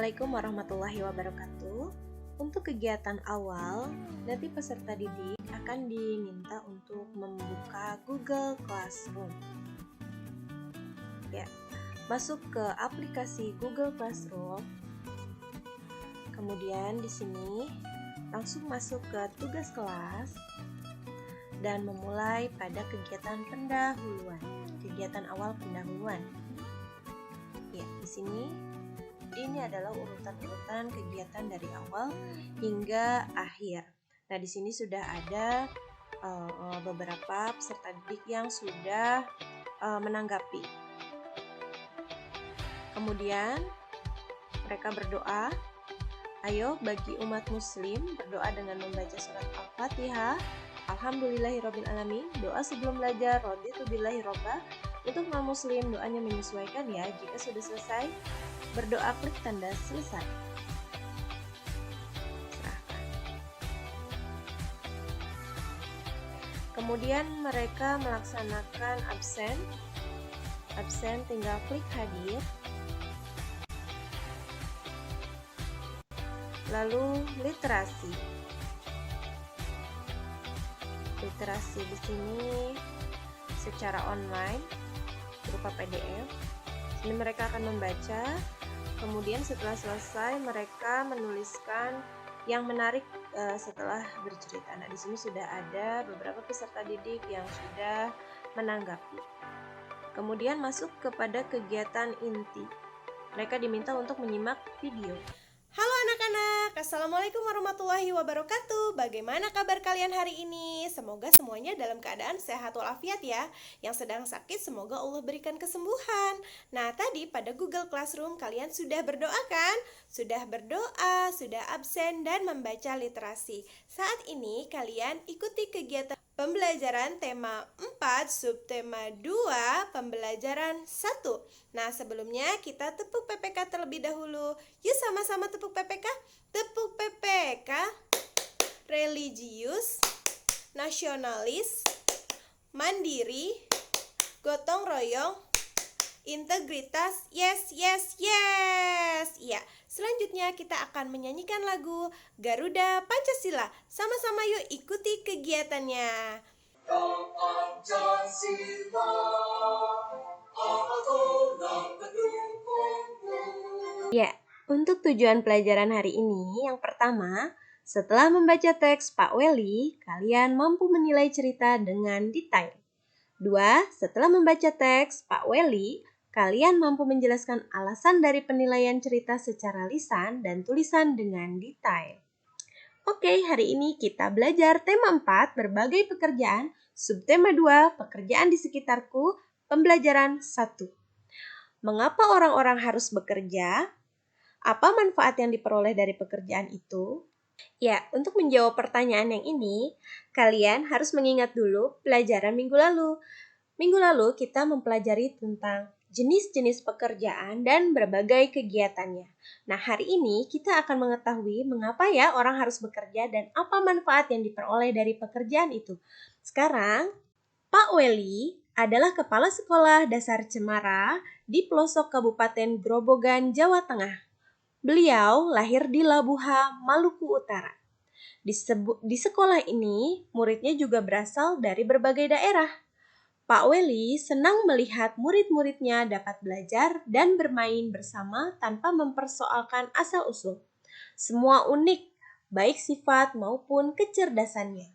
Assalamualaikum warahmatullahi wabarakatuh. Untuk kegiatan awal, nanti peserta didik akan diminta untuk membuka Google Classroom. Ya, masuk ke aplikasi Google Classroom. Kemudian di sini langsung masuk ke tugas kelas dan memulai pada kegiatan pendahuluan, kegiatan awal pendahuluan. Ya, di sini ini adalah urutan-urutan kegiatan dari awal hingga akhir. Nah, di sini sudah ada beberapa peserta didik yang sudah menanggapi. Kemudian mereka berdoa. Ayo bagi umat muslim berdoa dengan membaca surat Al-Fatihah. Alhamdulillahirabbil alamin. Doa sebelum belajar, raditu billahi robba. Untuk non muslim doanya menyesuaikan ya. Jika sudah selesai berdoa, klik tanda selesai. Serahkan. Kemudian mereka melaksanakan absen. Absen tinggal klik hadir. Lalu literasi. Literasi di sini secara online berupa PDF. Ini mereka akan membaca. Kemudian setelah selesai mereka menuliskan yang menarik setelah bercerita. Nah, di sini sudah ada beberapa peserta didik yang sudah menanggapi. Kemudian masuk kepada kegiatan inti. Mereka diminta untuk menyimak video. Halo anak-anak, Assalamualaikum warahmatullahi wabarakatuh. Bagaimana kabar kalian hari ini? Semoga semuanya dalam keadaan sehat walafiat ya. Yang sedang sakit semoga Allah berikan kesembuhan. Nah, tadi pada Google Classroom kalian sudah berdoa kan? Sudah berdoa, sudah absen dan membaca literasi. Saat ini kalian ikuti kegiatan pembelajaran tema 4, subtema 2, pembelajaran 1. Nah, sebelumnya kita tepuk PPK terlebih dahulu. Yuk sama-sama tepuk PPK. Tepuk PPK. Religius, nasionalis, mandiri, gotong royong, integritas, yes, yes, yes. Iya, selanjutnya kita akan menyanyikan lagu Garuda Pancasila. Sama-sama yuk ikuti kegiatannya. Pancasila, aturan pendukungku. Ya, untuk tujuan pelajaran hari ini, yang pertama, setelah membaca teks Pak Weli, kalian mampu menilai cerita dengan detail. 2. Setelah membaca teks Pak Weli, kalian mampu menjelaskan alasan dari penilaian cerita secara lisan dan tulisan dengan detail. Oke, hari ini kita belajar tema 4, berbagai pekerjaan, subtema 2, pekerjaan di sekitarku, pembelajaran 1. Mengapa orang-orang harus bekerja? Apa manfaat yang diperoleh dari pekerjaan itu? Ya, untuk menjawab pertanyaan yang ini, kalian harus mengingat dulu pelajaran minggu lalu. Minggu lalu kita mempelajari tentang jenis-jenis pekerjaan dan berbagai kegiatannya. Nah, hari ini kita akan mengetahui mengapa ya orang harus bekerja dan apa manfaat yang diperoleh dari pekerjaan itu. Sekarang, Pak Weli adalah Kepala Sekolah Dasar Cemara di pelosok Kabupaten Grobogan, Jawa Tengah. Beliau lahir di Labuha, Maluku Utara. Di sekolah ini, muridnya juga berasal dari berbagai daerah. Pak Weli senang melihat murid-muridnya dapat belajar dan bermain bersama tanpa mempersoalkan asal-usul. Semua unik, baik sifat maupun kecerdasannya.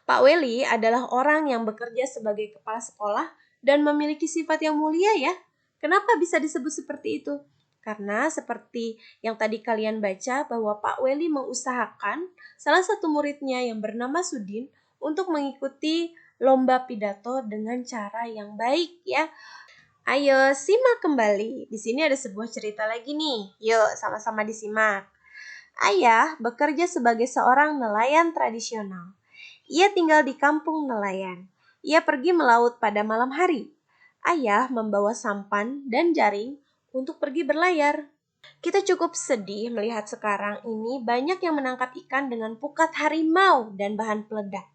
Pak Weli adalah orang yang bekerja sebagai kepala sekolah dan memiliki sifat yang mulia ya. Kenapa bisa disebut seperti itu? Karena seperti yang tadi kalian baca bahwa Pak Weli mengusahakan salah satu muridnya yang bernama Sudin untuk mengikuti lomba pidato dengan cara yang baik ya. Ayo simak kembali. Di sini ada sebuah cerita lagi nih. Yuk sama-sama disimak. Ayah bekerja sebagai seorang nelayan tradisional. Ia tinggal di kampung nelayan. Ia pergi melaut pada malam hari. Ayah membawa sampan dan jaring untuk pergi berlayar. Kita cukup sedih melihat sekarang ini banyak yang menangkap ikan dengan pukat harimau dan bahan peledak.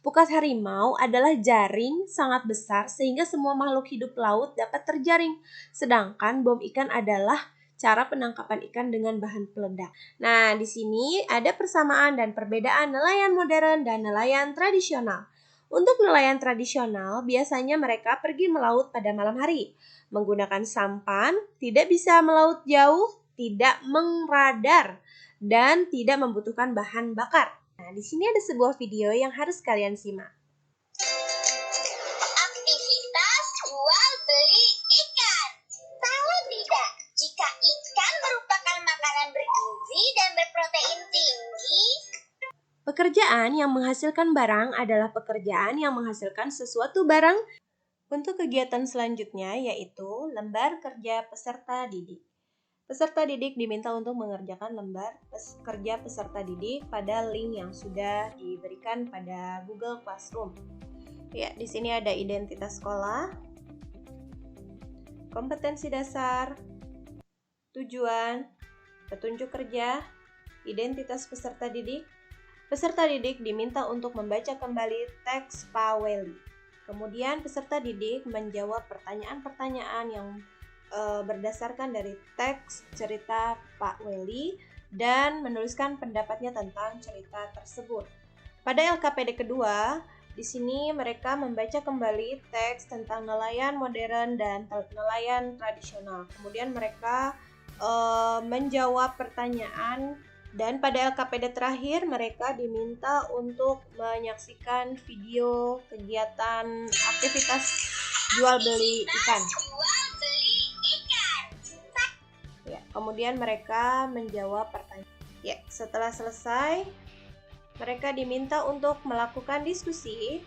Pukat harimau adalah jaring sangat besar sehingga semua makhluk hidup laut dapat terjaring. Sedangkan bom ikan adalah cara penangkapan ikan dengan bahan peledak. Nah, di sini ada persamaan dan perbedaan nelayan modern dan nelayan tradisional. Untuk nelayan tradisional, biasanya mereka pergi melaut pada malam hari, menggunakan sampan, tidak bisa melaut jauh, tidak mengradar, dan tidak membutuhkan bahan bakar. Nah, di sini ada sebuah video yang harus kalian simak. Aktivitas jual beli ikan. Tahu tidak, jika ikan merupakan makanan bergizi dan berprotein tinggi? Pekerjaan yang menghasilkan barang adalah pekerjaan yang menghasilkan sesuatu barang. Untuk kegiatan selanjutnya yaitu lembar kerja peserta didik. Peserta didik diminta untuk mengerjakan lembar kerja peserta didik pada link yang sudah diberikan pada Google Classroom. Ya, di sini ada identitas sekolah, kompetensi dasar, tujuan, petunjuk kerja, identitas peserta didik. Peserta didik diminta untuk membaca kembali teks Pak Welly. Kemudian peserta didik menjawab pertanyaan-pertanyaan yang berdasarkan dari teks cerita Pak Welly dan menuliskan pendapatnya tentang cerita tersebut. Pada LKPD kedua, di sini mereka membaca kembali teks tentang nelayan modern dan nelayan tradisional. Kemudian mereka menjawab pertanyaan. Dan pada LKPD terakhir, mereka diminta untuk menyaksikan video kegiatan aktivitas jual beli ikan. Ya, kemudian mereka menjawab pertanyaan. Ya, setelah selesai, mereka diminta untuk melakukan diskusi.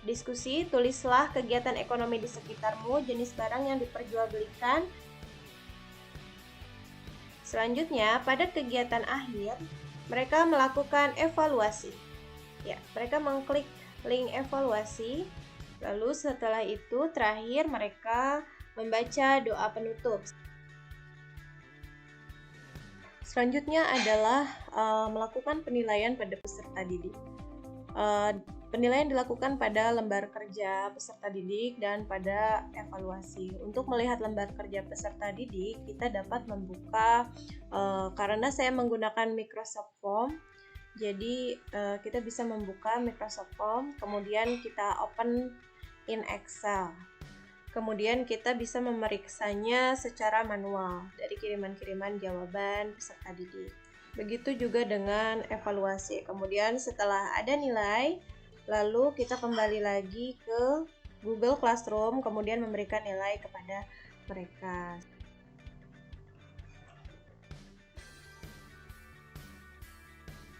Diskusi, tulislah kegiatan ekonomi di sekitarmu, jenis barang yang diperjualbelikan. Selanjutnya, pada kegiatan akhir, mereka melakukan evaluasi. Ya, mereka mengklik link evaluasi. Lalu setelah itu, terakhir mereka membaca doa penutup. Selanjutnya adalah melakukan penilaian pada peserta didik. Penilaian dilakukan pada lembar kerja peserta didik dan pada evaluasi. Untuk melihat lembar kerja peserta didik, kita dapat membuka, karena saya menggunakan Microsoft Form, jadi kita bisa membuka Microsoft Form, kemudian kita open in Excel. Kemudian kita bisa memeriksanya secara manual dari kiriman-kiriman jawaban peserta didik. Begitu juga dengan evaluasi. Kemudian setelah ada nilai, lalu kita kembali lagi ke Google Classroom, kemudian memberikan nilai kepada mereka.